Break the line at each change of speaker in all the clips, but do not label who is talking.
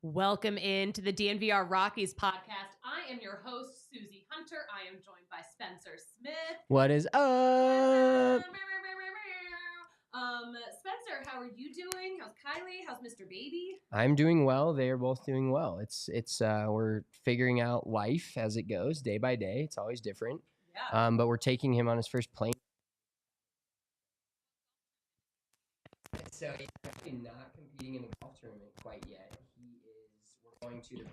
Welcome into the DNVR Rockies Podcast. I am your host, Suzie Hunter. I am joined by Spencer Smith.
What is up?
Spencer, how are you doing? How's Kylie? How's Mr. Baby?
I'm doing well. They are both doing well. It's we're figuring out life as it goes, day by day. It's always different.
Yeah.
But we're taking him on his first plane. So he's actually not competing in the golf tournament quite yet. We're going to the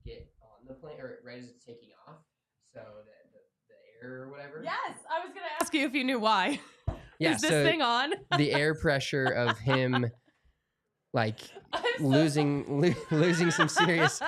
get on the plane, or right as it's taking off, so that the air or whatever.
Yes, I was going to ask you if you knew why.
Yeah,
is this thing on?
The air pressure of him, like losing some serious.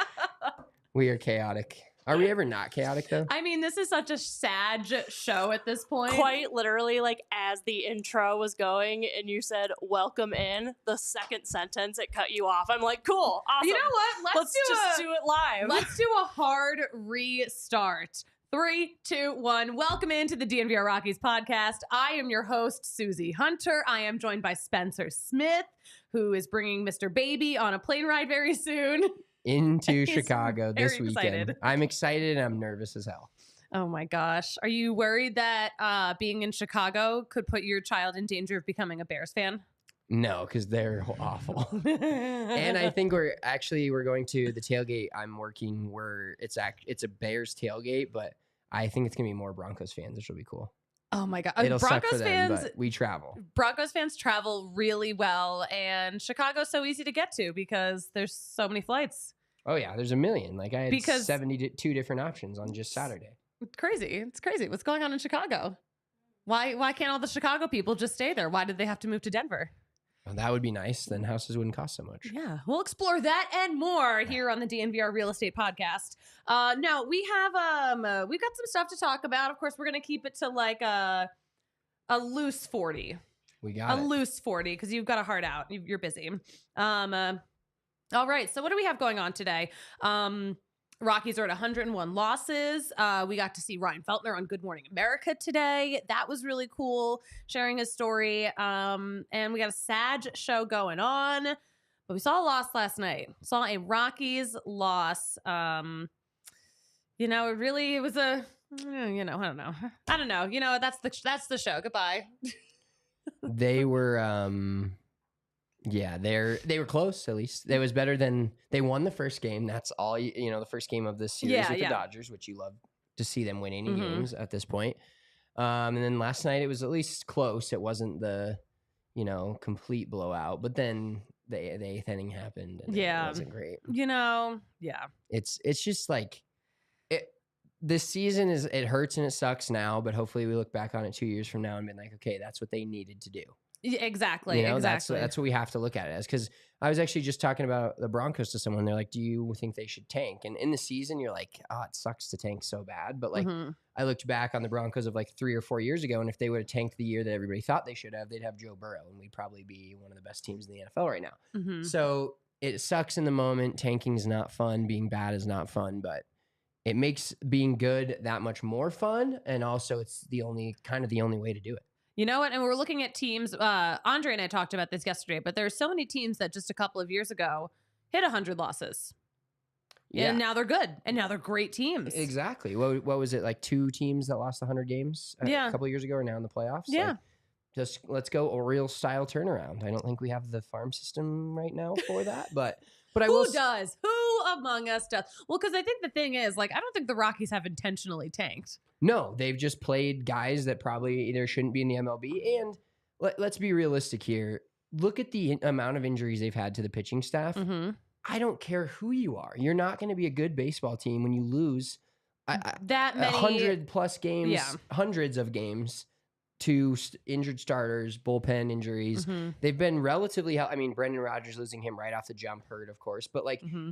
We are chaotic. Are we ever not chaotic though?
I mean, this is such a sad show at this point.
Quite literally, like as the intro was going and you said "welcome in," the second sentence it cut you off. I'm like, cool, awesome.
You know what?
Let's just do it live.
Let's do a hard restart. 3, 2, 1. Welcome into the DNVR Rockies Podcast. I am your host, Suzie Hunter. I am joined by Spencer Smith, who is bringing Mr. Baby on a plane ride very soon.
Into Chicago this
very
weekend.
excited.
I'm excited and I'm nervous as hell.
Oh my gosh. Are you worried that being in Chicago could put your child in danger of becoming a Bears fan?
No, because they're awful. And I think we're going to the tailgate I'm working where it's a Bears tailgate, but I think it's going to be more Broncos fans, which will be cool.
Oh my God.
It'll
Broncos
suck for them,
fans,
but we travel.
Broncos fans travel really well, and Chicago's so easy to get to because there's so many flights.
Oh yeah, there's a million. Like I had 72 different options on just Saturday.
It's crazy. It's crazy. What's going on in Chicago? Why can't all the Chicago people just stay there? Why did they have to move to Denver?
Well, that would be nice. Then houses wouldn't cost so much.
Yeah, we'll explore that and more here on the DNVR Real Estate Podcast. Now we have we've got some stuff to talk about. Of course, we're gonna keep it to like a loose 40.
We got
a loose 40 because you've got a heart out. You're busy. All right. So what do we have going on today? Rockies are at 101 losses. We got to see Ryan Feltner on Good Morning America today. That was really cool, sharing his story. And we got a sad show going on. But we saw a loss last night. Saw a Rockies loss. It was a, I don't know. I don't know. That's the show. Goodbye.
They were yeah, they were close. At least it was better than they won the first game. That's all the first game of this series with the Dodgers, which you love to see them win any games at this point. And then last night it was at least close. It wasn't the complete blowout, but then the eighth inning happened and it wasn't great. It's just like this season it hurts and it sucks now, but hopefully we look back on it 2 years from now and be like, okay, that's what they needed to do.
Exactly.
That's what we have to look at it as. Because I was actually just talking about the Broncos to someone. They're like, do you think they should tank? And in the season, you're like, oh, it sucks to tank so bad. But like, I looked back on the Broncos of like 3 or 4 years ago, and if they would have tanked the year that everybody thought they should have, they'd have Joe Burrow, and we'd probably be one of the best teams in the NFL right now. So it sucks in the moment. Tanking is not fun. Being bad is not fun, but it makes being good that much more fun. And also it's the only way to do it.
You know what? And we're looking at teams. Andre and I talked about this yesterday, but there's so many teams that just a couple of years ago hit 100 losses. Yeah. And now they're good. And now they're great teams.
Exactly. What was it? Like 2 teams that lost 100 games a couple of years ago are now in the playoffs?
Yeah.
Like, just let's go Orioles style turnaround. I don't think we have the farm system right now for that, but But
Who does? Who among us does? Well, because I think the thing is, like, I don't think the Rockies have intentionally tanked.
No, they've just played guys that probably either shouldn't be in the MLB. And let's be realistic here. Look at the amount of injuries they've had to the pitching staff.
Mm-hmm.
I don't care who you are. You're not going to be a good baseball team when you lose
that many
100+ games, hundreds of games to injured starters, bullpen injuries.
Mm-hmm.
They've been relatively. I mean, Brendan Rodgers losing him right off the jump hurt, of course, but like.
Mm-hmm.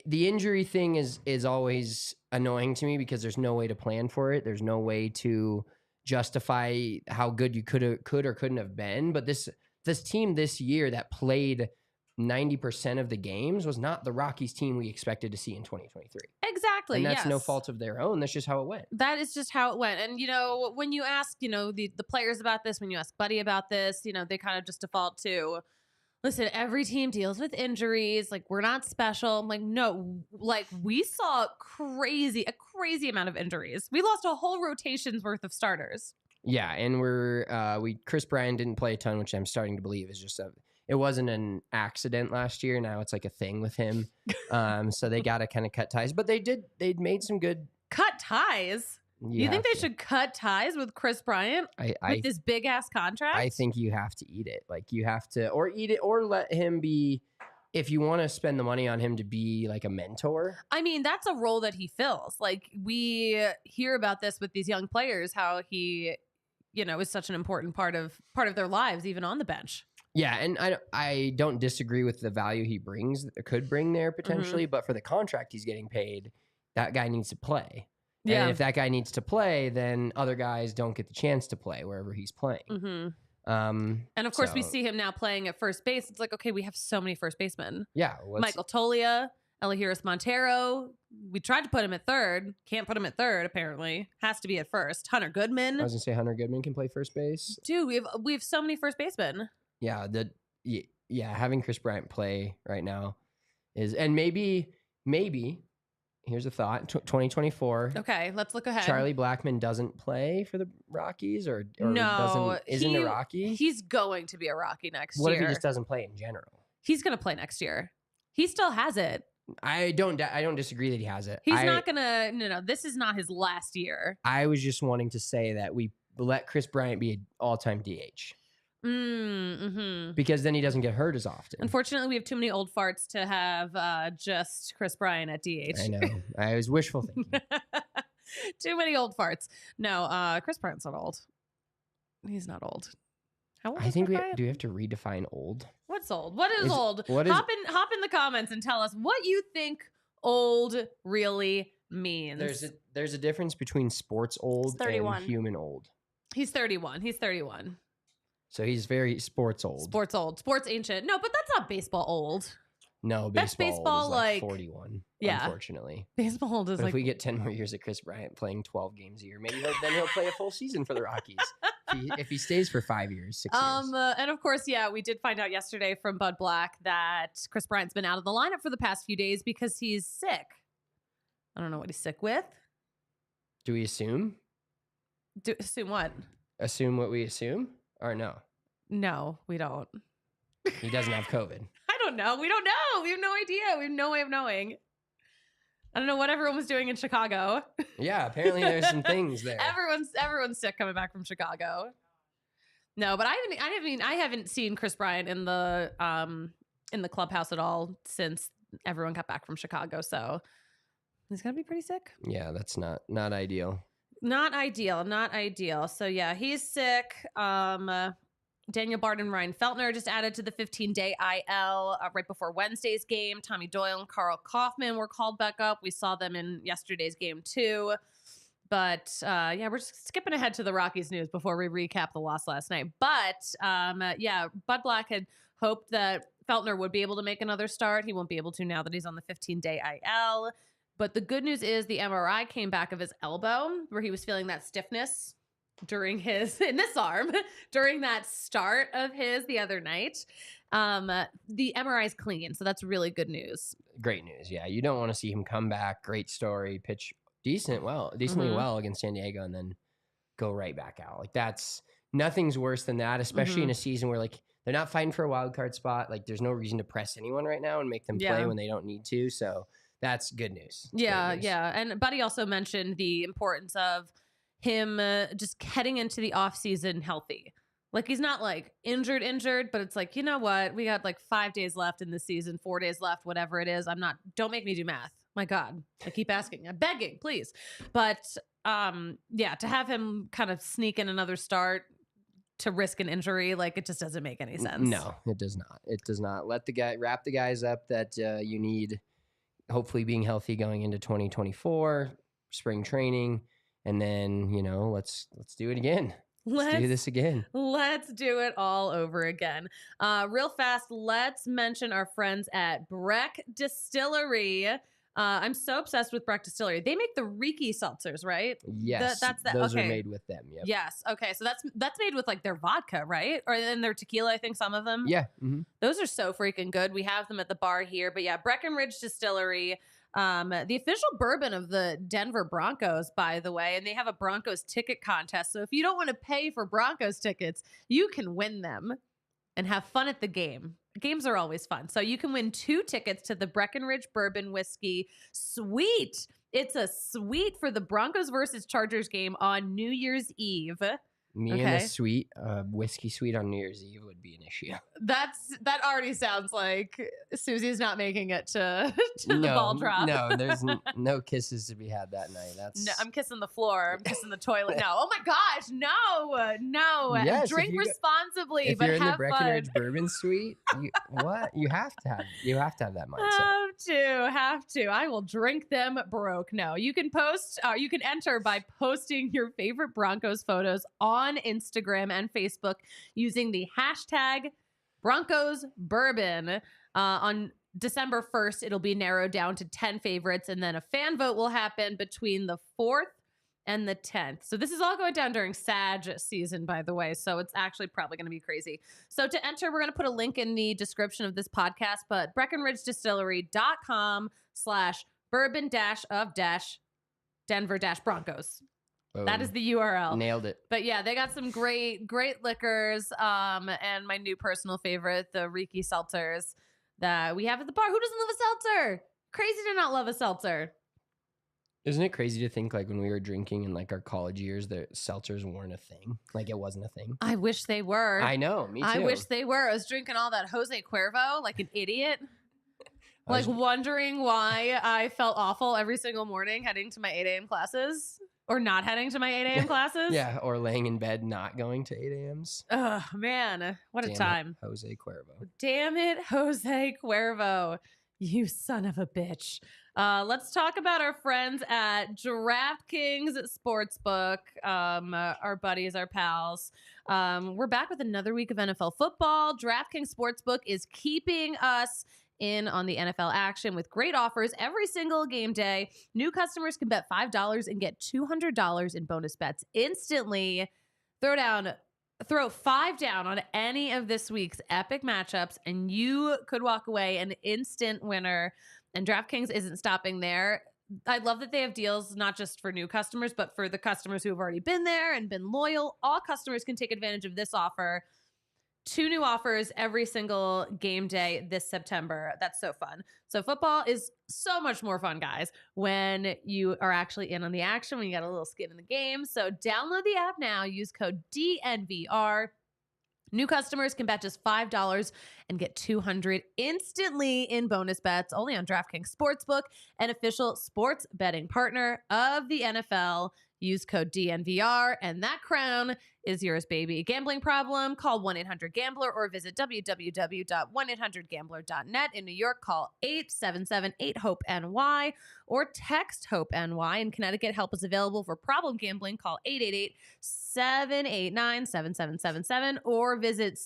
The injury thing is always annoying to me because there's no way to plan for it. There's no way to justify how good you could or couldn't have been. But this team this year that played 90% of the games was not the Rockies team we expected to see in 2023.
Exactly.
And that's no fault of their own. That's just how it went.
That is just how it went. And, when you ask, the players about this, when you ask Buddy about this, they kind of just default to, listen, every team deals with injuries. Like, we're not special. I'm like, no, like, we saw a crazy amount of injuries. We lost a whole rotation's worth of starters.
Yeah, and Chris Bryant didn't play a ton, which I'm starting to believe is just it wasn't an accident last year. Now it's like a thing with him. So they got to kind of cut ties. But they'd made some good...
Cut ties? You think they should cut ties with Chris Bryant with this big ass contract?
I think you have to eat it. Like you have to, or eat it, or let him be. If you want to spend the money on him to be like a mentor,
I mean, that's a role that he fills. Like we hear about this with these young players, how he, is such an important part of their lives, even on the bench.
Yeah, and I don't disagree with the value he could bring there potentially, but for the contract he's getting paid, that guy needs to play. Yeah. And if that guy needs to play, then other guys don't get the chance to play wherever he's playing.
Mm-hmm. And of course, we see him now playing at first base. It's like, okay, we have so many first basemen.
Yeah.
Michael Toglia, Elihuris Montero. We tried to put him at third. Can't put him at third, apparently. Has to be at first. Hunter Goodman.
I was going to say Hunter Goodman can play first base.
Dude, we have so many first basemen.
Yeah. Having Chris Bryant play right now is, and maybe, here's a thought. 2024.
Okay, let's look ahead.
Charlie Blackmon doesn't play for the Rockies, or isn't a Rocky.
He's going to be a Rocky next year.
What if he just doesn't play in general?
He's going to play next year. He still has it.
I don't disagree that he has it.
He's not going to. No. This is not his last year.
I was just wanting to say that we let Chris Bryant be an all-time DH.
Mm-hmm.
Because then he doesn't get hurt as often.
Unfortunately, we have too many old farts to have just Chris Bryant at DH.
I know. I was wishful thinking.
Too many old farts. No, Chris Bryant's not old. He's not old. How old? I think
do we have to redefine old?
What's old? What is old? Hop in the comments and tell us what you think old really means.
There's a difference between sports old and human old.
He's 31.
So he's very sports old.
Sports ancient. No, but that's not baseball old.
No, baseball old is like 41. Yeah, unfortunately.
Baseball old is
but if we get 10 more years of Chris Bryant playing 12 games a year, maybe he'll play a full season for the Rockies. if he stays for 5 years, 6 years.
And of course, we did find out yesterday from Bud Black that Chris Bryant's been out of the lineup for the past few days because he's sick. I don't know what he's sick with.
Do we assume?
Assume what?
Assume what we assume? Or no?
No, we don't.
He doesn't have COVID.
I don't know. We don't know. We have no idea. We have no way of knowing. I don't know what everyone was doing in Chicago.
Yeah, apparently there's some things there.
Everyone's sick coming back from Chicago. No, but I haven't seen Chris Bryant in the clubhouse at all since everyone got back from Chicago. So he's gonna be pretty sick.
Yeah, that's not ideal.
Not ideal. So yeah, he's sick. Daniel Bard and Ryan Feltner just added to the 15-day IL right before Wednesday's game. Tommy Doyle and Carl Kaufman were called back up. We saw them in yesterday's game too. But we're just skipping ahead to the Rockies news before we recap the loss last night. But Bud Black had hoped that Feltner would be able to make another start. He won't be able to now that he's on the 15-day IL. But the good news is the MRI came back of his elbow where he was feeling that stiffness during in this arm during that start of his the other night. The MRI is clean, so that's really good news.
Great news. Yeah, you don't want to see him come back. Great story, pitch decently well against San Diego, and then go right back out. Like nothing's worse than that, especially in a season where like they're not fighting for a wild card spot. Like there's no reason to press anyone right now and make them play when they don't need to. So that's good news. It's great news.
Yeah. And Buddy also mentioned the importance of him just heading into the offseason healthy. Like he's not like injured, but it's like, you know what? We got like 5 days left in the season, 4 days left, whatever it is. Don't make me do math. My God, I keep asking, I'm begging, please. But to have him kind of sneak in another start to risk an injury, like it just doesn't make any sense.
No, it does not. It does not. Wrap the guys up that you need, hopefully being healthy going into 2024, spring training, and then, let's do it again. Let's do this again.
Let's do it all over again. Real fast, let's mention our friends at Breck Distillery. I'm so obsessed with Breck Distillery. They make the Riki seltzers, right?
Yes, those are made with them. Yep.
Yes. Okay, so that's made with like their vodka, right? Or then their tequila, I think some of them.
Yeah. Mm-hmm.
Those are so freaking good. We have them at the bar here. But yeah, Breckenridge Distillery. The official bourbon of the Denver Broncos, by the way, and they have a Broncos ticket contest. So if you don't want to pay for Broncos tickets, you can win them and have fun at the game. Games are always fun. So you can win 2 tickets to the Breckenridge Bourbon Whiskey Suite. It's a suite for the Broncos versus Chargers game on New Year's Eve.
Me and the suite, whiskey suite on New Year's Eve would be an issue.
That already sounds like Susie's not making it to the ball drop.
No, there's no kisses to be had that night.
No, I'm kissing the floor. I'm kissing the toilet. No, oh my gosh, no.
Yes,
drink responsibly,
if
but
you're in
have
the Breckenridge
fun.
Bourbon Suite, you have to have that mindset.
Have to. I will drink them broke. No, you can enter by posting your favorite Broncos photos on Instagram and Facebook using the hashtag Broncos Bourbon. On December 1st, it'll be narrowed down to 10 favorites, and then a fan vote will happen between the 4th and the 10th. So this is all going down during Sag season, by the way. So it's actually probably going to be crazy. So to enter, we're going to put a link in the description of this podcast, but BreckenridgeDistillery.com/bourbon-of-Denver-Broncos. That is the URL.
Nailed it.
But yeah, they got some great liquors. And my new personal favorite, the Riki seltzers that we have at the bar. Who doesn't love a seltzer? Crazy to not love a seltzer.
Isn't it crazy to think like when we were drinking in like our college years, the seltzers weren't a thing? Like it wasn't a thing.
I wish they were.
I know. Me too.
I wish they were. I was drinking all that Jose Cuervo like an idiot. Like wondering why I felt awful every single morning heading to my 8 a.m. classes. Or not heading to my 8 a.m. classes.
Yeah, or laying in bed not going to 8 a.m.s.
Oh, man. What a time.
Jose Cuervo.
Damn it, Jose Cuervo. You son of a bitch. Let's talk about our friends at DraftKings Sportsbook. Our buddies, our pals. We're back with another week of NFL football. DraftKings Sportsbook is keeping us in on the NFL action with great offers every single game day. New customers can bet $5 and get $200 in bonus bets instantly. Throw $5 down on any of this week's epic matchups, and you could walk away an instant winner. And DraftKings isn't stopping there. I love that they have deals not just for new customers, but for the customers who have already been there and been loyal. All customers can take advantage of this offer. 2 new offers every single game day this September. That's so fun. So football is so much more fun, guys, when you are actually in on the action, when you got a little skin in the game. So download the app now. Use code DNVR. New customers can bet just $5 and get $200 instantly in bonus bets only on DraftKings Sportsbook, an official sports betting partner of the NFL. Use code DNVR, and that crown is yours, baby. Gambling problem? Call 1-800-GAMBLER or visit www.1800gambler.net. In New York, call 877-8-HOPE-NY or text HOPE-NY. In Connecticut, help is available for problem gambling. Call 888-789-7777 or visit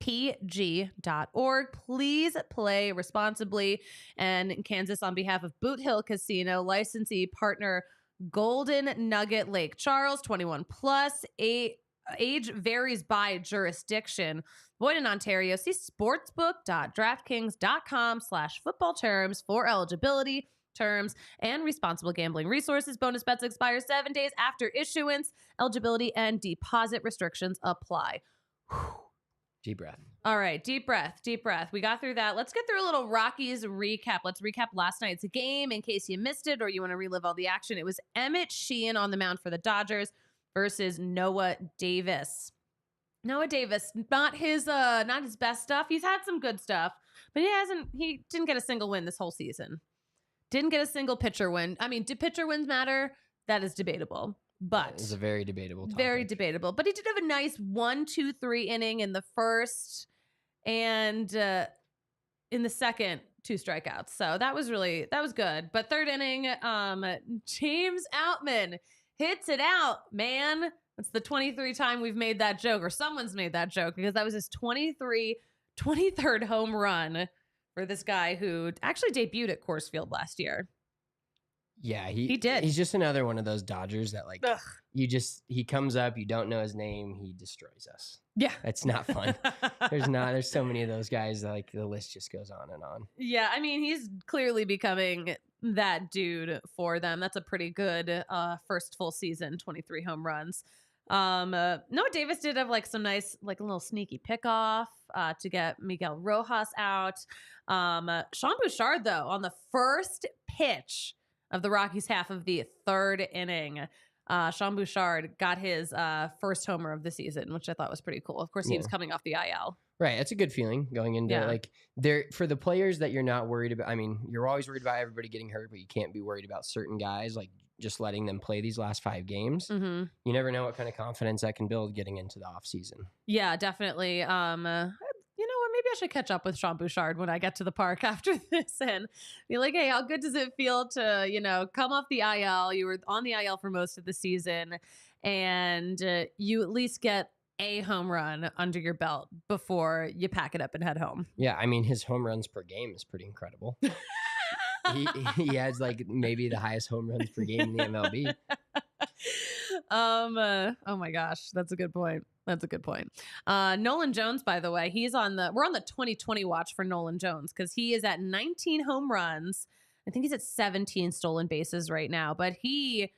ccpg.org. Please play responsibly. And in Kansas, on behalf of Boot Hill Casino, licensee partner Golden Nugget Lake Charles, 21 plus. Age varies by jurisdiction. Void in Ontario. See sportsbook.draftkings.com/football terms for eligibility, terms, and responsible gambling resources. Bonus bets expire 7 days after issuance. Eligibility and deposit restrictions apply. Whew.
Deep breath.
All right, deep breath, deep breath. We got through that. Let's get through a little Rockies recap. Let's recap last night's game in case you missed it or you want to relive all the action. It was Emmett Sheehan on the mound for the Dodgers versus Noah Davis. Noah Davis, not his best stuff. He's had some good stuff, but he didn't get a single win this whole season. Didn't get a single pitcher win. I mean, do pitcher wins matter? That is debatable. But
it's a very debatable topic.
Very debatable. But he did have a nice 1-2-3 inning in the first and in the second, 2 strikeouts. So that was good. But third inning, James Outman hits it out, man. That's the 23rd time we've made that joke, or someone's made that joke, because that was his 23rd home run for this guy who actually debuted at Coors Field last year.
Yeah,
he did.
He's just another one of those Dodgers that he comes up, you don't know his name, he destroys us.
Yeah.
It's not fun. There's so many of those guys, like the list just goes on and on.
Yeah, I mean, he's clearly becoming that dude for them. That's a pretty good first full season, 23 home runs. Noah Davis did have some nice, a little sneaky pickoff to get Miguel Rojas out. Sean Bouchard, though, on the first pitch of the Rockies half of the third inning, Sean Bouchard got his first homer of the season, which I thought was pretty cool. Of course, he was coming off the IL.
Right. It's a good feeling going into for the players that you're not worried about. I mean, you're always worried about everybody getting hurt, but you can't be worried about certain guys, just letting them play these last 5 games.
Mm-hmm.
You never know what kind of confidence that can build getting into the off season.
Yeah, definitely. You know what? Maybe I should catch up with Sean Bouchard when I get to the park after this and be like, hey, how good does it feel to, come off the IL? You were on the IL for most of the season and you at least get a home run under your belt before you pack it up and head home.
Yeah. I mean, his home runs per game is pretty incredible. he has maybe the highest home runs per game in the MLB.
Oh my gosh, that's a good point. Nolan Jones, by the way, we're on the 2020 watch for Nolan Jones because he is at 19 home runs. I think he's at 17 stolen bases right now, but he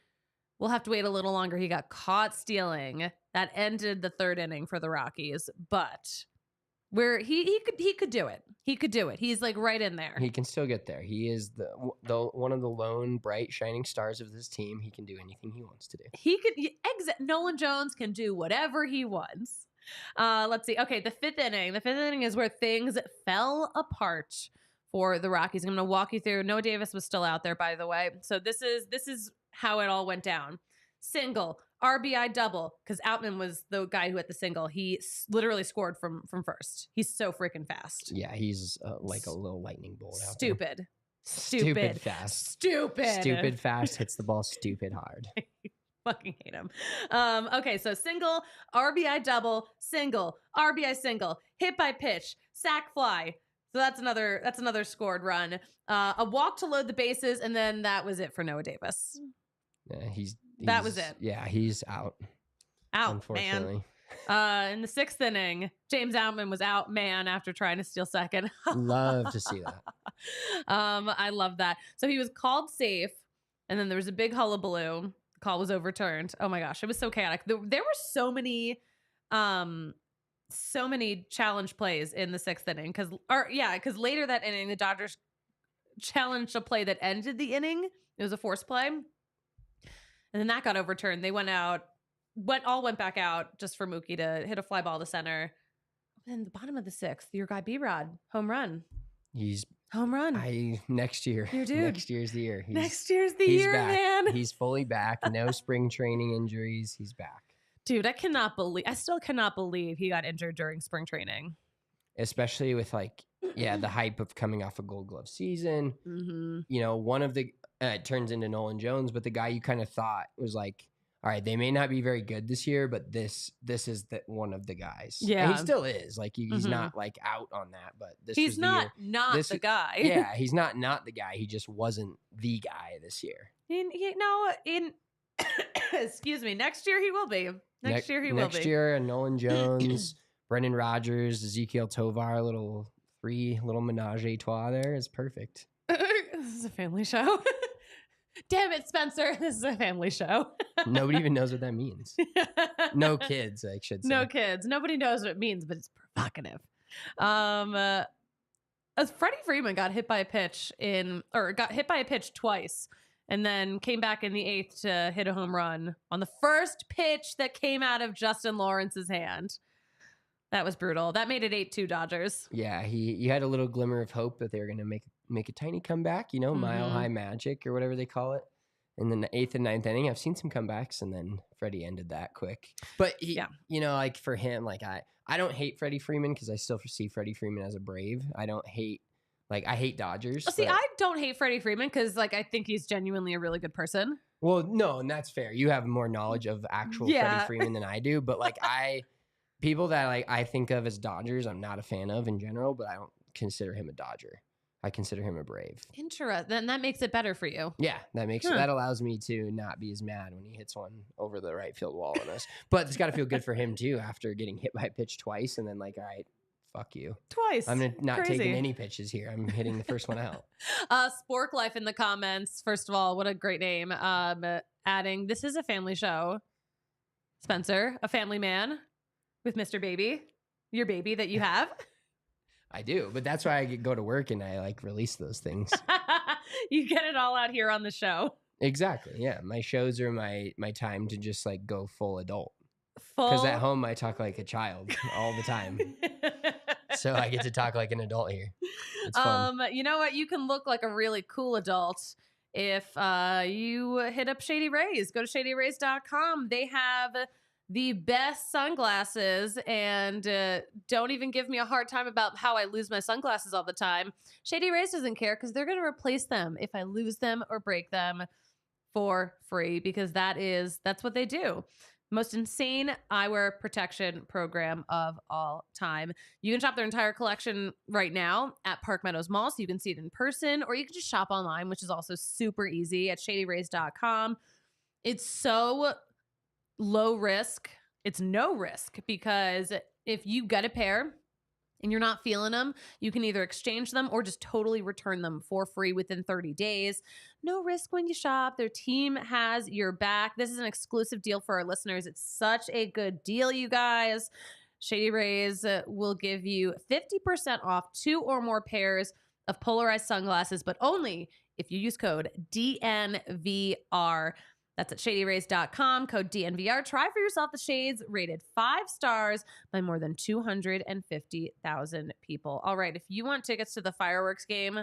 will have to wait a little longer. He got caught stealing. That ended the third inning for the Rockies, but where he could do it. He could do it. He's right in there.
He can still get there. He is the one of the lone bright shining stars of this team. He can do anything he wants to do.
Nolan Jones can do whatever he wants. Let's see. Okay, the fifth inning. The fifth inning is where things fell apart for the Rockies. I'm going to walk you through. Noah Davis was still out there, by the way. So this is how it all went down. Single, RBI double, because Outman was the guy who hit the single. He literally scored from first. He's so freaking fast.
Yeah, he's like a little lightning bolt out
Stupid.
there.
Stupid
Fast.
Stupid
Fast, hits the ball stupid hard.
Fucking hate him. Okay, so single, RBI double, single, RBI single, hit by pitch, sac fly. So that's another scored run. A walk to load the bases, and then that was it for Noah Davis.
Yeah,
that was it.
Yeah, he's out. Unfortunately.
Man. In the sixth inning, James Outman was out, man, after trying to steal second.
Love to see that.
I love that. So he was called safe, and then there was a big hullabaloo. The call was overturned. Oh my gosh, it was so chaotic. There were so many challenge plays in the sixth inning because later that inning, the Dodgers challenged a play that ended the inning. It was a force play. And then that got overturned. They went back out just for Mookie to hit a fly ball to center. Then the bottom of the sixth, your guy B-Rod, home run.
He's
home run.
Next year.
Your dude.
Next year's the year.
Next year's the year,
back.
Man.
He's fully back. No spring training injuries. He's back.
Dude, I still cannot believe he got injured during spring training.
Especially with the hype of coming off a Gold Glove season.
Mm-hmm.
One of the it turns into Nolan Jones, but the guy you kind of thought was all right, they may not be very good this year, but this is one of the guys.
Yeah,
and he still is. He's not out on that, but
he's not the guy.
Yeah, he's not the guy. He just wasn't the guy this year.
Excuse me. Next year he will be. Next
year, Nolan Jones, Brendan Rodgers, Ezekiel Tovar, little menage a trois there is perfect.
This is a family show. Damn it, Spencer. This is a family show.
Nobody even knows what that means. No kids, I should say.
No kids. Nobody knows what it means, but it's provocative. Freddie Freeman got hit by a pitch twice and then came back in the 8th to hit a home run on the first pitch that came out of Justin Lawrence's hand. That was brutal. That made it 8-2 Dodgers.
Yeah, you had a little glimmer of hope that they were going to make a tiny comeback, mile high magic or whatever they call it. In the 8th and 9th inning, I've seen some comebacks, and then Freddie ended that quick. But like for him, like I don't hate Freddie Freeman because I still see Freddie Freeman as a Brave. I hate Dodgers.
See, I don't hate Freddie Freeman because I think he's genuinely a really good person.
Well, no, and that's fair. You have more knowledge of actual Freddie Freeman than I do, but people that I think of as Dodgers, I'm not a fan of in general, but I don't consider him a Dodger. I consider him a Brave.
Interesting. Then that makes it better for you.
Yeah, that allows me to not be as mad when he hits one over the right field wall on us. But it's got to feel good for him too after getting hit by a pitch twice and then all right, fuck you.
Twice.
I'm not taking any pitches here. I'm hitting the first one out.
Spork Life in the comments. First of all, what a great name. Adding, this is a family show. Spencer, a family man with Mr. Baby, your baby that you have.
I do, but that's why I go to work and I release those things.
You get it all out here on the show.
Exactly. Yeah. My shows are my time to just go full adult. Because at home I talk like a child all the time. So I get to talk like an adult here. It's fun.
You know what? You can look like a really cool adult if you hit up Shady Rays. Go to shadyrays.com. They have the best sunglasses, and don't even give me a hard time about how I lose my sunglasses all the time. Shady Rays doesn't care because they're going to replace them if I lose them or break them for free, because that's what they do. Most insane eyewear protection program of all time. You can shop their entire collection right now at Park Meadows Mall, so you can see it in person, or you can just shop online, which is also super easy at shadyrays.com. It's so low risk. It's no risk, because if you get a pair and you're not feeling them, you can either exchange them or just totally return them for free within 30 days. No risk when you shop. Their team has your back. This is an exclusive deal for our listeners. It's such a good deal, you guys. Shady Rays will give you 50% off 2 or more pairs of polarized sunglasses, but only if you use code DNVR. That's at shadyrays.com, code DNVR. Try for yourself the shades rated 5 stars by more than 250,000 people. All right, if you want tickets to the fireworks game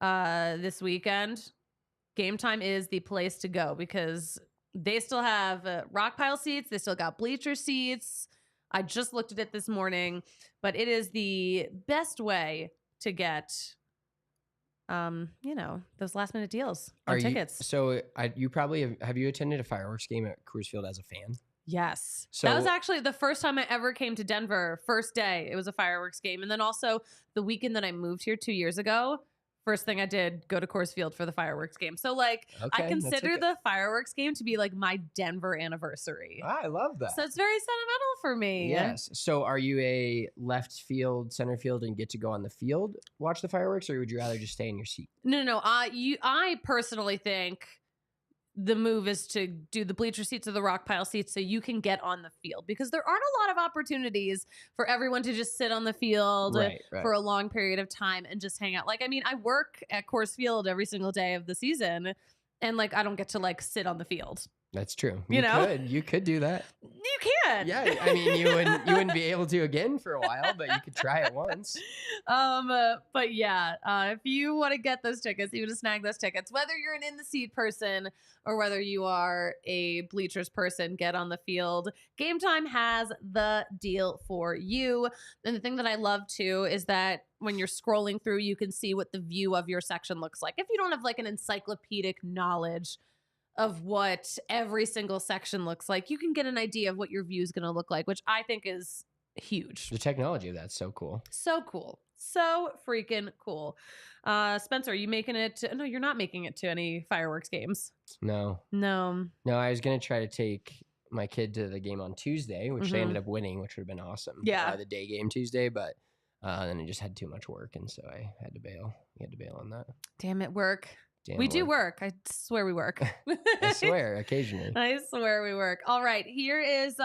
this weekend, Game Time is the place to go, because they still have rock pile seats. They still got bleacher seats. I just looked at it this morning, but it is the best way to get those last minute deals on tickets.
You probably have you attended a fireworks game at Coors Field as a fan?
Yes. So that was actually the first time I ever came to Denver. First day, it was a fireworks game. And then also the weekend that I moved here 2 years ago, first thing I did, go to Coors Field for the fireworks game. So I consider the fireworks game to be my Denver anniversary.
I love that.
So it's very sentimental for me.
Yes. So are you a left field, center field, and get to go on the field, watch the fireworks, or would you rather just stay in your seat?
No. I personally think the move is to do the bleacher seats or the rock pile seats so you can get on the field, because there aren't a lot of opportunities for everyone to just sit on the field for a long period of time and just hang out. I work at Coors Field every single day of the season, and I don't get to sit on the field.
That's true. You could do that.
You can.
Yeah, you wouldn't be able to again for a while, but you could try it once.
But yeah, if you want to get those tickets, you want to snag those tickets, whether you're an in the seat person or whether you are a bleachers person, get on the field. Game Time has the deal for you. And the thing that I love too is that when you're scrolling through, you can see what the view of your section looks like. If you don't have an encyclopedic knowledge of what every single section looks like, you can get an idea of what your view is going to look like, which I think is huge.
The technology of that's so cool.
So cool. So freaking cool. Spencer, are you making it? No, you're not making it to any fireworks games.
No, I was going to try to take my kid to the game on Tuesday, which they ended up winning, which would have been awesome.
Yeah.
The day game Tuesday, but then I just had too much work, and so I had to bail. You had to bail on that.
Damn it, work. We do work. I swear we work.
I swear, occasionally.
I swear we work. All right, here is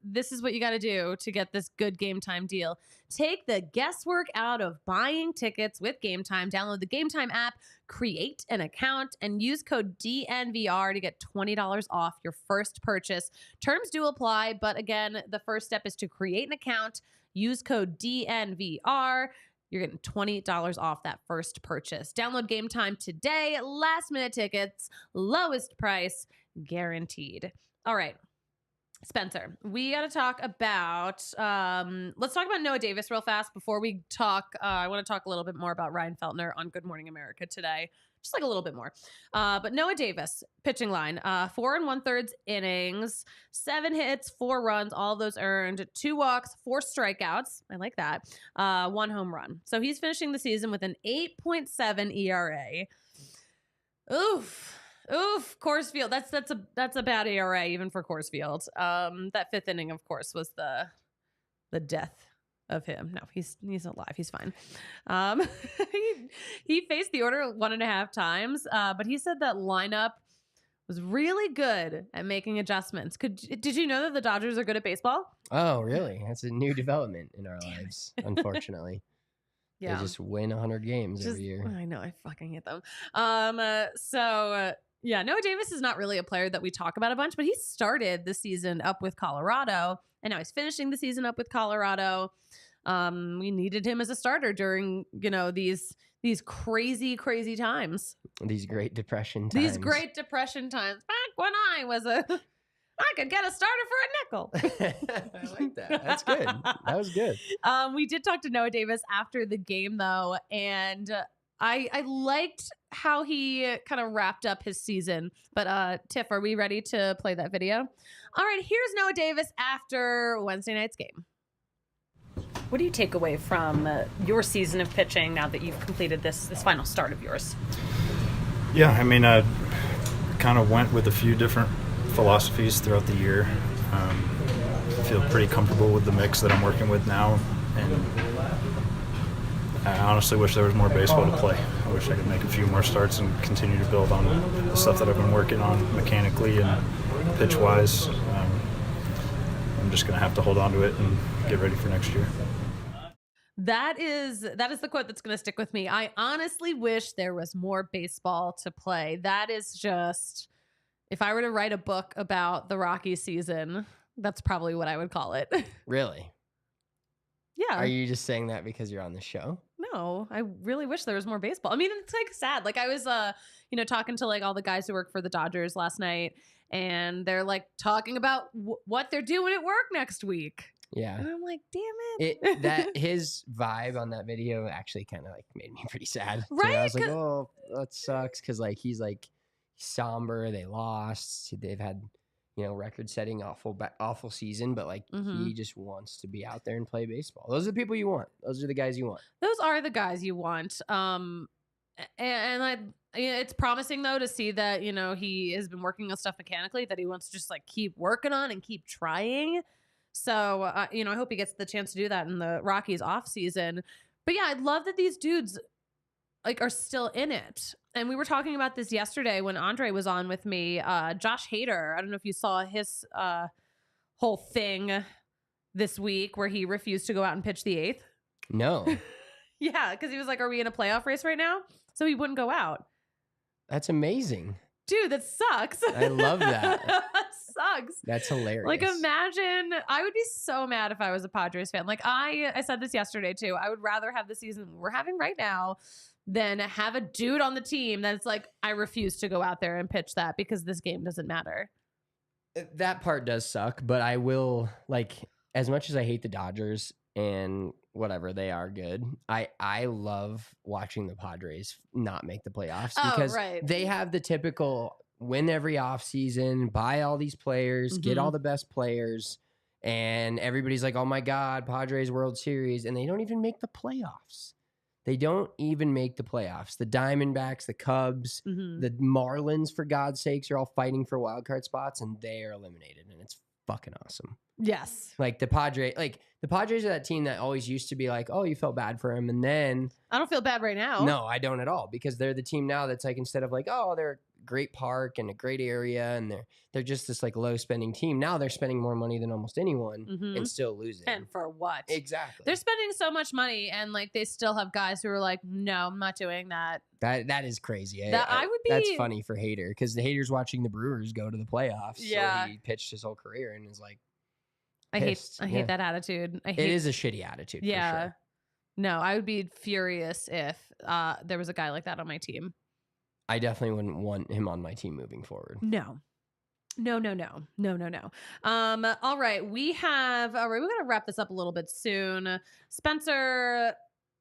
this is what you got to do to get this good Game Time deal. Take the guesswork out of buying tickets with Game Time. Download the Game Time app, create an account, and use code DNVR to get $20 off your first purchase. Terms do apply, but again, the first step is to create an account. Use code DNVR. You're getting $20 off that first purchase. Download Game Time today. Last minute tickets, lowest price guaranteed. All right, Spencer, we got to talk about, let's talk about Noah Davis real fast before we talk. I want to talk a little bit more about Ryan Feltner on Good Morning America today. Just like a little bit more. But Noah Davis, pitching line, 4 1/3 innings, 7 hits, 4 runs, all those earned, 2 walks, 4 strikeouts. I like that. 1 home run. So he's finishing the season with an 8.7 ERA. Oof. Coors Field. That's a bad ERA even for Coors Field. That 5th inning, of course, was the death of him. No, he's alive. He's fine. He faced the order 1.5 times, but he said that lineup was really good at making adjustments. Did you know that the Dodgers are good at baseball?
Oh, really? That's a new development in our lives, unfortunately. Yeah. They just win 100 games every year.
I know. I fucking hate them. Yeah, Noah Davis is not really a player that we talk about a bunch, but he started the season up with Colorado, and now he's finishing the season up with Colorado. We needed him as a starter during, these crazy, crazy times.
These Great Depression times.
Back when I could get a starter for a nickel.
I like that. That's good. That was good.
We did talk to Noah Davis after the game, though, and I liked how he kind of wrapped up his season. But Tiff, are we ready to play that video? All right, here's Noah Davis after Wednesday night's game. What do you take away from your season of pitching now that you've completed this final start of yours?
Yeah, I mean, I kind of went with a few different philosophies throughout the year. I feel pretty comfortable with the mix that I'm working with now, and I honestly wish there was more baseball to play. I wish I could make a few more starts and continue to build on the stuff that I've been working on mechanically and pitch-wise. I'm just going to have to hold on to it and get ready for next year.
That is the quote that's going to stick with me. I honestly wish there was more baseball to play. That is just, if I were to write a book about the Rockies season, that's probably what I would call it.
Really?
Yeah.
Are you just saying that because you're on the show?
No, I really wish there was more baseball. I mean, it's like sad. Like I was, talking to like all the guys who work for the Dodgers last night, and they're like talking about what they're doing at work next week.
Yeah.
And I'm like, damn it.
That his vibe on that video actually kind of like made me pretty sad.
Right.
So I was like, oh, that sucks. Cause like, he's like somber. They lost. They've had, record-setting awful season, but like he just wants to be out there and play baseball. Those are the people you want. Those are the guys you want.
Those are the guys you want. It's promising though to see that he has been working on stuff mechanically that he wants to just like keep working on and keep trying. So I hope he gets the chance to do that in the Rockies off season. But yeah, I love that these dudes like are still in it. And we were talking about this yesterday when Andre was on with me. Josh Hader, I don't know if you saw his whole thing this week where he refused to go out and pitch the 8th.
No.
Yeah, because he was like, are we in a playoff race right now? So he wouldn't go out.
That's amazing.
Dude, that sucks.
I love that.
That sucks.
That's hilarious.
Like, imagine, I would be so mad if I was a Padres fan. Like, I said this yesterday, too. I would rather have the season we're having right now than have a dude on the team that's like, I refuse to go out there and pitch that because this game doesn't matter.
That part does suck, but I will, like, as much as I hate the Dodgers and whatever, they are good. I love watching the Padres not make the playoffs because they have the typical win every offseason, buy all these players, get all the best players, and everybody's like, oh my God, Padres World Series, and they don't even make the playoffs. They don't even make the playoffs. The Diamondbacks, the Cubs, the Marlins, for God's sakes, are all fighting for wild card spots, and they are eliminated, and it's fucking awesome.
Yes.
Like the Padres are that team that always used to be like, oh, you felt bad for him. And then
I don't feel bad right now.
no, I don't at all, because they're the team now that's like, instead of like, oh, they're a great park and a great area and they're just this like low spending team. Now they're spending more money than almost anyone and still losing.
And for what?
Exactly.
They're spending so much money and like they still have guys who are like, no, I'm not doing that.
That is crazy.
I would be.
That's funny for Hader, because the Hader's watching the Brewers go to the playoffs.
Yeah.
So he pitched his whole career and is like,
I hate that attitude.
It is a shitty attitude.
Yeah.
For sure.
No, I would be furious if there was a guy like that on my team.
I definitely wouldn't want him on my team moving forward.
No. All right. We got to wrap this up a little bit soon. Spencer,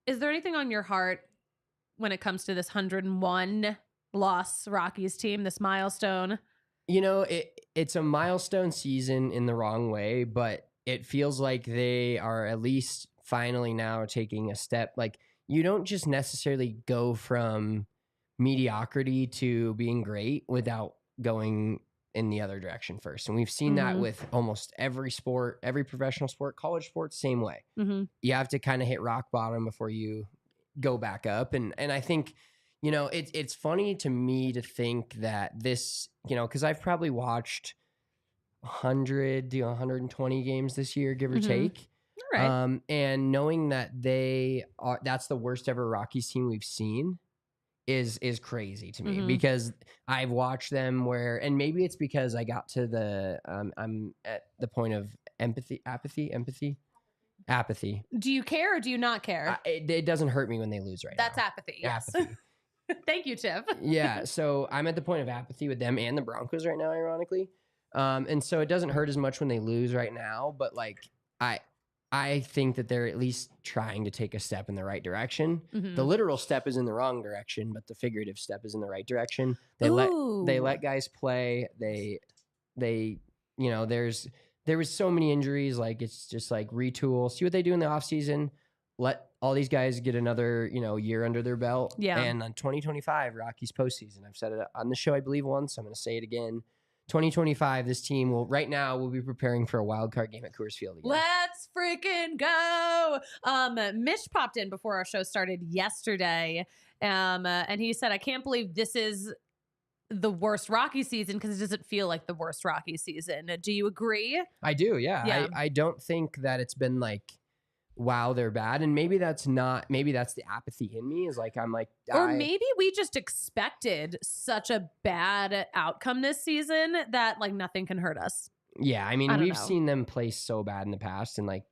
is there anything on your heart when it comes to this 101 loss Rockies team, this milestone?
You know, it's a milestone season in the wrong way, but it feels like they are at least finally now taking a step. Like, you don't just necessarily go from mediocrity to being great without going in the other direction first. And we've seen that with almost every sport, every professional sport, college sports, same way. You have to kind of hit rock bottom before you go back up. And I think, you know, it's funny to me to think that this, you know, because I've probably watched 100 to 120 games this year, give or take.
All right.
And knowing that that's the worst ever Rockies team we've seen is crazy to me, because I've watched them and maybe it's because I got to I'm at the point of apathy.
Do you care or do you not care?
It doesn't hurt me when they lose
That's
now.
apathy. Yes.
Apathy.
Thank you, Tiff.
Yeah. So I'm at the point of apathy with them and the Broncos right now, ironically. And so it doesn't hurt as much when they lose right now, but like I think that they're at least trying to take a step in the right direction. The literal step is in the wrong direction, but the figurative step is in the right direction. They let guys play. They you know, there was so many injuries. Like, it's just like retool, see what they do in the offseason. Let all these guys get another, you know, year under their belt.
Yeah.
And on 2025 Rockies postseason, I've said it on the show, I believe, once. I'm going to say it again. 2025, this team will be preparing for a wild card game at Coors Field again.
Let's freaking go. Mitch popped in before our show started yesterday. And he said, I can't believe this is the worst Rocky season, because it doesn't feel like the worst Rocky season. Do you agree?
I do. Yeah. I don't think that it's been like, wow, they're bad. And maybe that's the apathy in me, is like, I'm like,
or maybe we just expected such a bad outcome this season that like nothing can hurt us.
Yeah. I mean, we've seen them play so bad in the past and like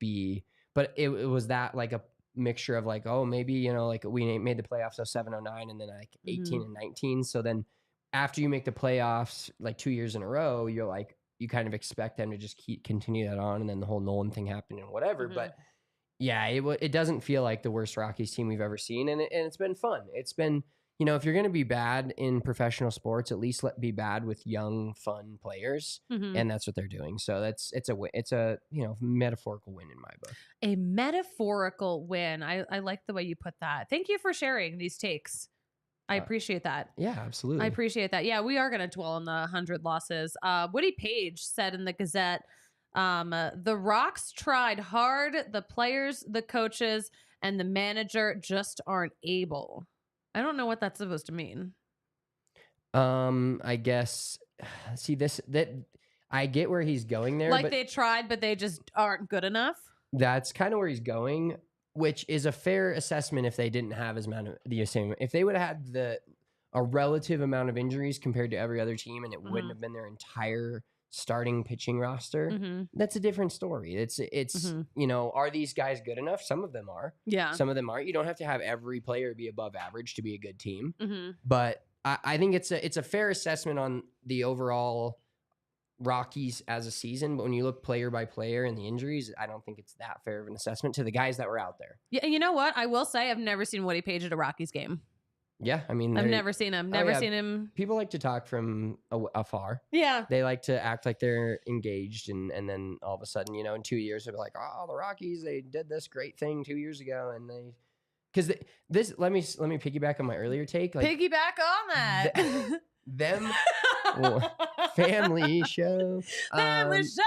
but it was that like a mixture of like, oh, maybe, you know, like we made the playoffs 07-09 and then like 18 and 19. So then after you make the playoffs like 2 years in a row, you're like, you kind of expect them to just continue that on. And then the whole Nolan thing happened and whatever. But yeah, it doesn't feel like the worst Rockies team we've ever seen. And it's been fun. It's been, you know, if you're going to be bad in professional sports, at least be bad with young, fun players. And that's what they're doing. So it's a, you know, metaphorical win in my book.
A metaphorical win. I like the way you put that. Thank you for sharing these takes. I appreciate that.
Yeah, absolutely.
I appreciate that. Yeah, we are going to dwell on the 100 losses. Woody Page said in the Gazette, the Rocks tried hard. The players, the coaches, and the manager just aren't able. I don't know what that's supposed to mean.
I guess, I get where he's going there.
Like,
but
they tried, but they just aren't good enough.
That's kind of where he's going, which is a fair assessment if they didn't have if they would have had a relative amount of injuries compared to every other team, and it wouldn't have been their entire starting pitching roster, that's a different story. It's you know, are these guys good enough? Some of them are.
Yeah.
Some of them aren't. You don't have to have every player be above average to be a good team. But I think it's a fair assessment on the overall Rockies as a season. But when you look player by player and the injuries, I don't think it's that fair of an assessment to the guys that were out there.
Yeah, you know what? I will say I've never seen Woody Page at a Rockies game.
Yeah, I mean,
I've never seen him. Seen him.
People like to talk from afar.
Yeah,
they like to act like they're engaged, and then all of a sudden, you know, in 2 years, they'll be like, "Oh, the Rockies, they did this great thing 2 years ago," and let me piggyback on my earlier take. Like,
piggyback on that.
Them family show.
Family show.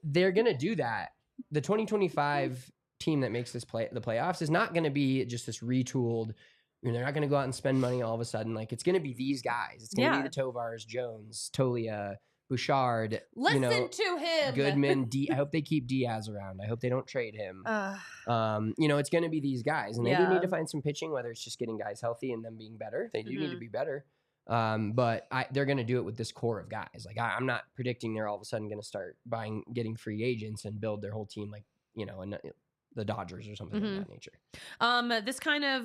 they're gonna do that. The 2025 team that makes the playoffs is not gonna be just this retooled. They're not gonna go out and spend money all of a sudden. Like it's gonna be these guys. It's gonna be the Tovars, Jones, Tolia, Bouchard.
Listen to him.
Goodman. I hope they keep Diaz around. I hope they don't trade him. It's going to be these guys, and they do need to find some pitching, whether it's just getting guys healthy and them being better. They do need to be better. But they're going to do it with this core of guys. Like I'm not predicting they're all of a sudden going to start getting free agents and build their whole team like the Dodgers or something of that nature.
This kind of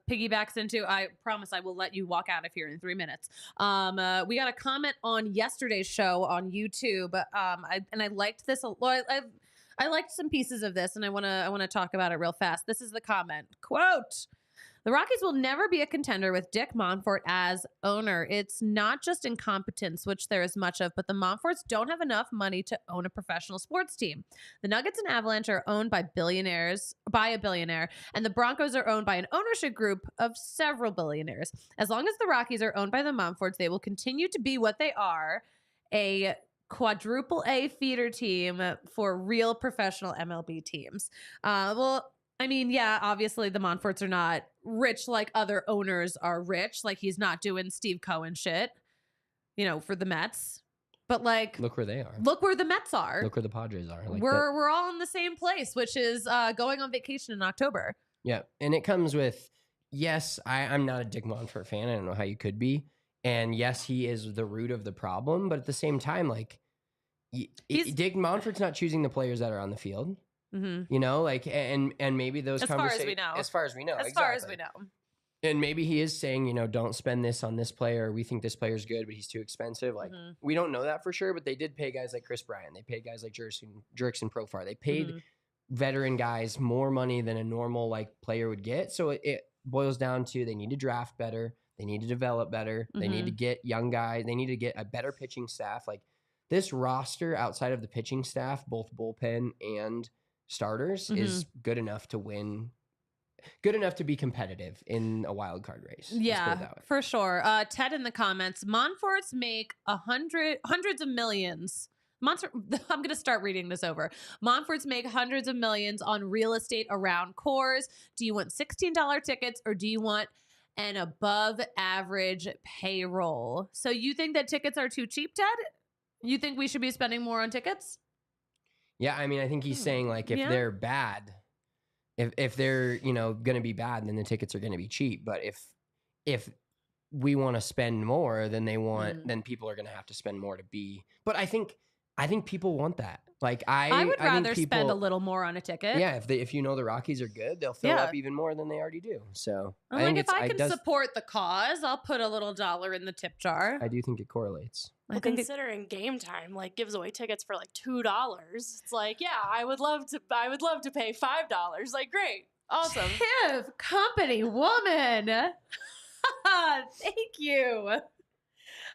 piggybacks into, I promise I will let you walk out of here in 3 minutes. We got a comment on yesterday's show on YouTube. I liked this. I liked some pieces of this, and I want to talk about it real fast. This is the comment. Quote: "The Rockies will never be a contender with Dick Monfort as owner. It's not just incompetence, which there is much of, but the Monforts don't have enough money to own a professional sports team. The Nuggets and Avalanche are owned by a billionaire, and the Broncos are owned by an ownership group of several billionaires. As long as the Rockies are owned by the Monforts, they will continue to be what they are, a quadruple A feeder team for real professional MLB teams." Obviously the Monforts are not rich like other owners are rich. Like he's not doing Steve Cohen shit, for the Mets. But like,
look where they are.
Look where the Mets are.
Look where the Padres are. Like
we're all in the same place, which is going on vacation in October.
Yeah, and it comes with, yes, I'm not a Dick Monfort fan. I don't know how you could be. And yes, he is the root of the problem. But at the same time, like, Dick Monfort's not choosing the players that are on the field. Mm-hmm. And maybe those conversations. As far as we know. And maybe he is saying, don't spend this on this player. We think this player's good, but he's too expensive. Like, we don't know that for sure, but they did pay guys like Chris Bryant. They paid guys like Jurickson Profar. They paid veteran guys more money than a normal player would get. So it boils down to they need to draft better. They need to develop better. They need to get young guys. They need to get a better pitching staff. Like this roster outside of the pitching staff, both bullpen and starters, is good enough to win, good enough to be competitive in a wild card race.
Yeah, for sure. Ted in the comments, Monforts make hundreds of millions. I'm going to start reading this over. Monforts make hundreds of millions on real estate around Coors. Do you want $16 tickets or do you want an above average payroll? So you think that tickets are too cheap, Ted? You think we should be spending more on tickets?
Yeah, I mean, I think he's saying if they're bad, if they're going to be bad, then the tickets are going to be cheap. But if we want to spend more, then then people are going to have to spend more to be. But I think people want that. Like
I would rather spend a little more on a ticket.
Yeah, if the Rockies are good, they'll fill up even more than they already do. So
if I can support the cause, I'll put a little dollar in the tip jar.
I do think it correlates.
Well, considering game time gives away tickets for $2, it's I would love to pay $5. Great, awesome.
Tiff, company woman. Thank you.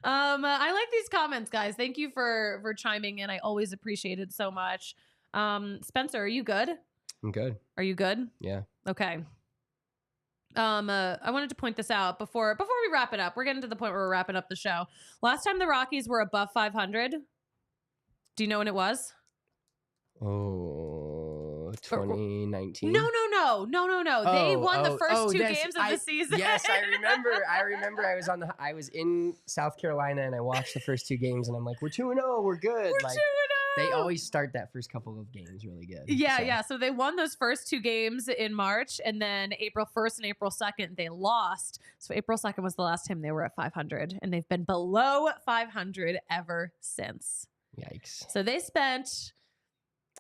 I like these comments, guys. Thank you for chiming in. I always appreciate it so much. Spencer, are you good?
I'm good.
Are you good?
Yeah.
Okay. I wanted to point this out before we wrap it up. We're getting to the point where we're wrapping up the show. Last time the Rockies were above 500. Do you know when it was?
Oh, 2019.
No. They won the first two games of the season.
Yes, I remember. I was in South Carolina and I watched the first two games and I'm like, we're 2-0, we're good.
We're 2-0.
They always start that first couple of games really good.
Yeah. So they won those first two games in March, and then April 1st and April 2nd they lost. So April 2nd was the last time they were at 500, and they've been below 500 ever since.
Yikes.
So they spent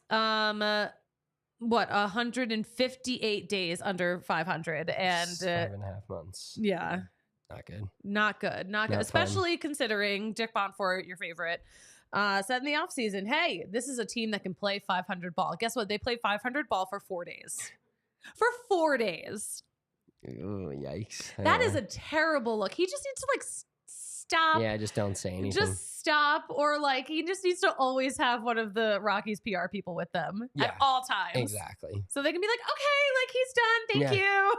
158 days under 500 and
5.5 months.
Yeah.
Not good.
Not good. Especially considering Dick Monfort, your favorite, said in the offseason, hey, this is a team that can play 500 ball. Guess what? They played 500 ball for 4 days. For 4 days.
Oh, yikes.
That is a terrible look. He just needs to stop.
Yeah, just don't say anything.
Just stop. Or like, he just needs to always have one of the Rockies PR people with them at all times.
Exactly.
So they can be like, okay, like he's done. Thank you.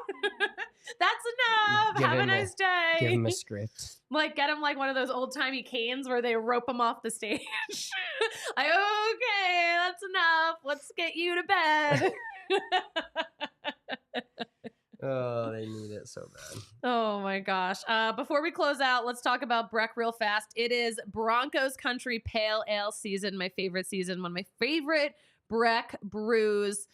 That's enough. Have a nice day.
Give him a script.
Like, get him like one of those old timey canes where they rope him off the stage. Like, okay, that's enough. Let's get you to bed.
Oh, they need it so bad.
Oh my gosh. Before we close out, let's talk about Breck real fast. It is Broncos Country Pale Ale season, my favorite season, one of my favorite Breck brews.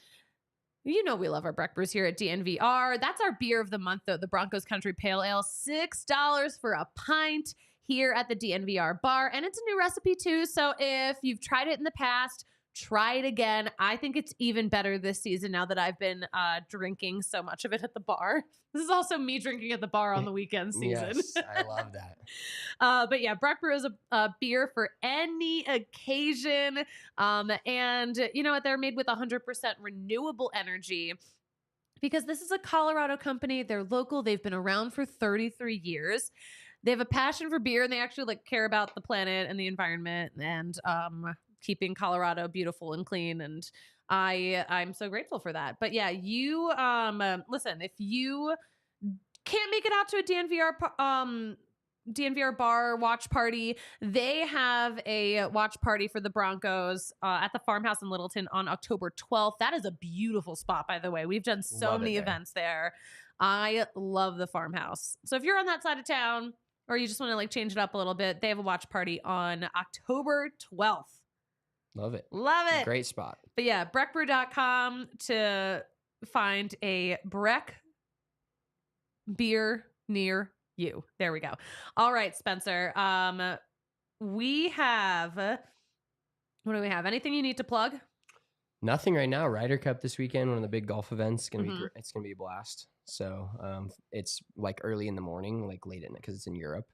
You know we love our Breck brews here at DNVR. That's our beer of the month, though, the Broncos Country Pale Ale. $6 for a pint here at the DNVR bar. And it's a new recipe, too. So if you've tried it in the past, try it again. I think it's even better this season now that I've been drinking so much of it at the bar. This is also me drinking at the bar on the weekend season.
Yes, I love that.
But yeah, Breck Brew is a beer for any occasion. And you know what? They're made with 100% renewable energy because this is a Colorado company. They're local. They've been around for 33 years. They have a passion for beer and they actually like care about the planet and the environment and keeping Colorado beautiful and clean. And I'm so grateful for that. But yeah, you listen, if you can't make it out to a DNVR bar watch party, they have a watch party for the Broncos at the farmhouse in Littleton on October 12th. That is a beautiful spot, by the way. We've done so many events there. I love the farmhouse. So if you're on that side of town or you just want to like change it up a little bit, they have a watch party on October 12th.
Love it.
Love it.
Great spot.
But yeah, breckbrew.com to find a Breck beer near you. There we go. All right, Spencer. We have, what do we have? Anything you need to plug?
Nothing right now. Ryder Cup this weekend, one of the big golf events. It's gonna be a blast. So it's like early in the morning, like late at night because it's in Europe.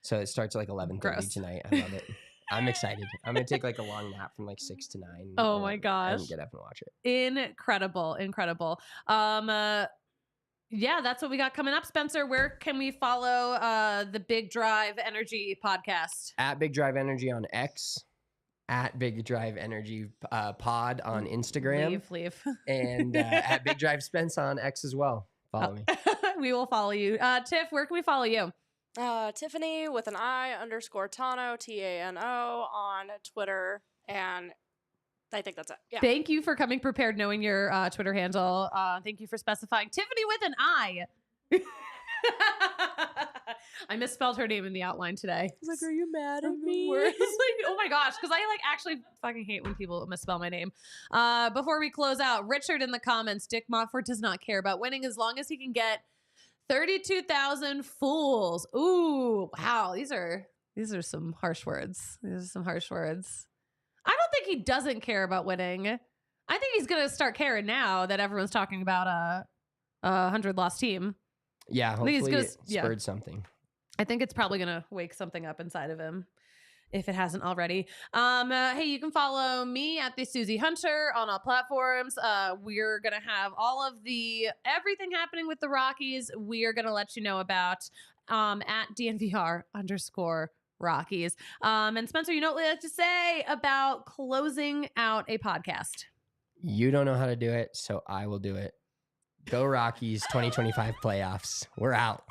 So it starts at like 11:30 tonight. I love it. I'm excited. I'm going to take like a long nap from like 6 to 9.
Oh my gosh.
And get up and watch it.
Incredible. Yeah, that's what we got coming up. Spencer, where can we follow the Big Drive Energy podcast?
At Big Drive Energy on X. At Big Drive Energy pod on Instagram.
Leave.
And at Big Drive Spence on X as well. Follow me.
We will follow you. Tiff, where can we follow you?
Tiffany with an I_Tano, TANO on Twitter. And I think that's it. Yeah.
Thank you for coming prepared, knowing your Twitter handle. Thank you for specifying Tiffany with an I. I misspelled her name in the outline today.
I was like, are you mad at me?
It's like, oh my gosh, because I like actually fucking hate when people misspell my name. Before we close out, Richard in the comments, Dick Montfort does not care about winning as long as he can get 32,000 fools. Ooh, wow. These are some harsh words. I don't think he doesn't care about winning. I think he's going to start caring now that everyone's talking about a 100-loss team.
Yeah, hopefully it spurred something.
I think it's probably going to wake something up inside of him, if it hasn't already. Hey, you can follow me at the Suzie Hunter on all platforms. We're going to have all of everything happening with the Rockies. We are going to let you know about at DNVR_Rockies. And Spencer, you know what we like to say about closing out a podcast?
You don't know how to do it, so I will do it. Go Rockies 2025 playoffs. We're out.